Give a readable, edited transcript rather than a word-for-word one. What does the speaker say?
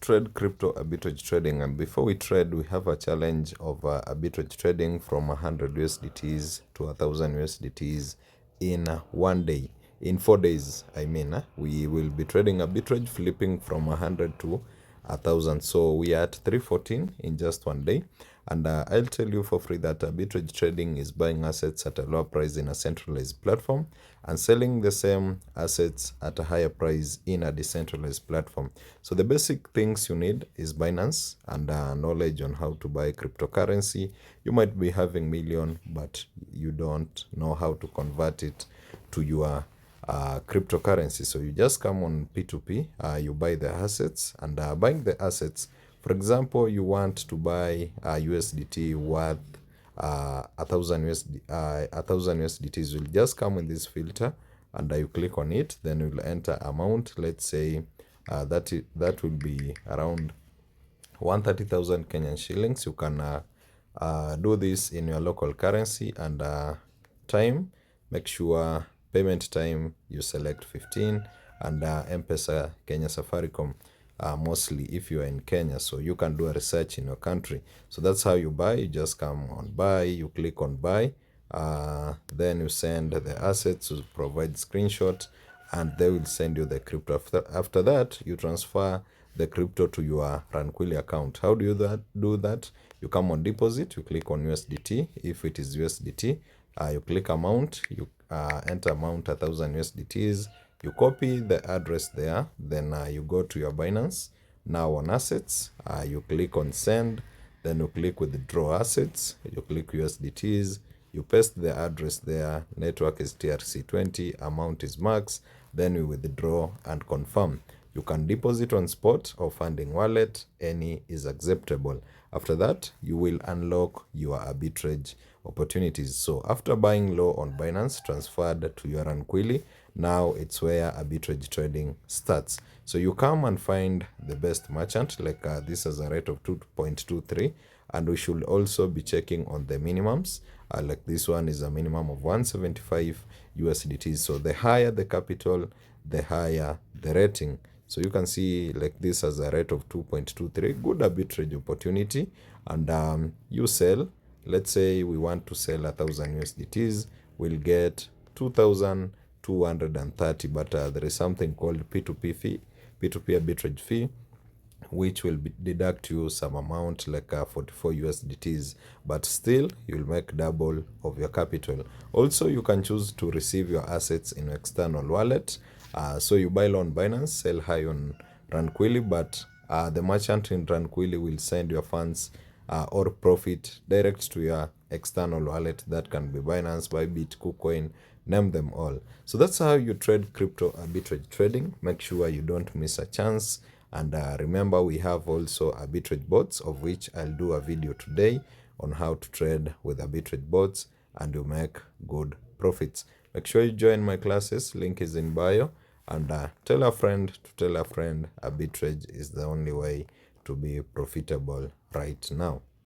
trade crypto arbitrage trading. And before we trade, we have a challenge of arbitrage trading from 100 USDTs to 1000 USDTs in one day. In 4 days, I mean, we will be trading arbitrage, flipping from 100 to 1000. So we are at 314 in just one day. And I'll tell you for free that arbitrage trading is buying assets at a lower price in a centralized platform and selling the same assets at a higher price in a decentralized platform. So the basic things you need is Binance and knowledge on how to buy cryptocurrency. You might be having million, but you don't know how to convert it to your cryptocurrency. So you just come on P2P, you buy the assets, and buying the assets, for example, you want to buy USDT worth 1000 USDTs. Will just come in this filter, and you click on it. Then you'll enter amount. Let's say that will be around 130,000 Kenyan shillings. You can do this in your local currency, and time. Make sure payment time you select 15, and M-Pesa Kenya Safaricom. Mostly if you are in Kenya, so you can do a research in your country. So that's how you buy. You just come on buy, you click on buy, then you send the assets, you provide screenshot, and they will send you the crypto. After that, you transfer the crypto to your Tranquilly account. How do you do that? You come on deposit, you click on USDT. If it is USDT, you click amount, you enter amount 1000 USDTs. You copy the address there, then you go to your Binance. Now on assets, you click on send, then you click withdraw assets, you click USDTs, you paste the address there, network is TRC20, amount is max, then you withdraw and confirm. You can deposit on spot or funding wallet, any is acceptable. After that, you will unlock your arbitrage opportunities. So after buying low on Binance, transferred to your Tranquilly, now it's where arbitrage trading starts. So you come and find the best merchant, like this has a rate of 2.23, and we should also be checking on the minimums. Like this one is a minimum of 175 USDT. So the higher the capital, the higher the rating. So you can see like this has a rate of 2.23, good arbitrage opportunity. And you sell, let's say we want to sell 1000 USDTs, we'll get 2230, but there is something called P2P fee, P2P arbitrage fee, which will deduct you some amount like 44 USDTs, but still you'll make double of your capital. Also, you can choose to receive your assets in external wallet. So you buy low on Binance, sell high on Tranquilly, but the merchant in Tranquilly will send your funds or profit direct to your external wallet. That can be Binance, Bybit, KuCoin, name them all. So that's how you trade crypto arbitrage trading. Make sure you don't miss a chance. And remember, we have also arbitrage bots, of which I'll do a video today on how to trade with arbitrage bots and you make good profits. Make sure you join my classes, link is in bio, and tell a friend to tell a friend arbitrage is the only way to be profitable right now.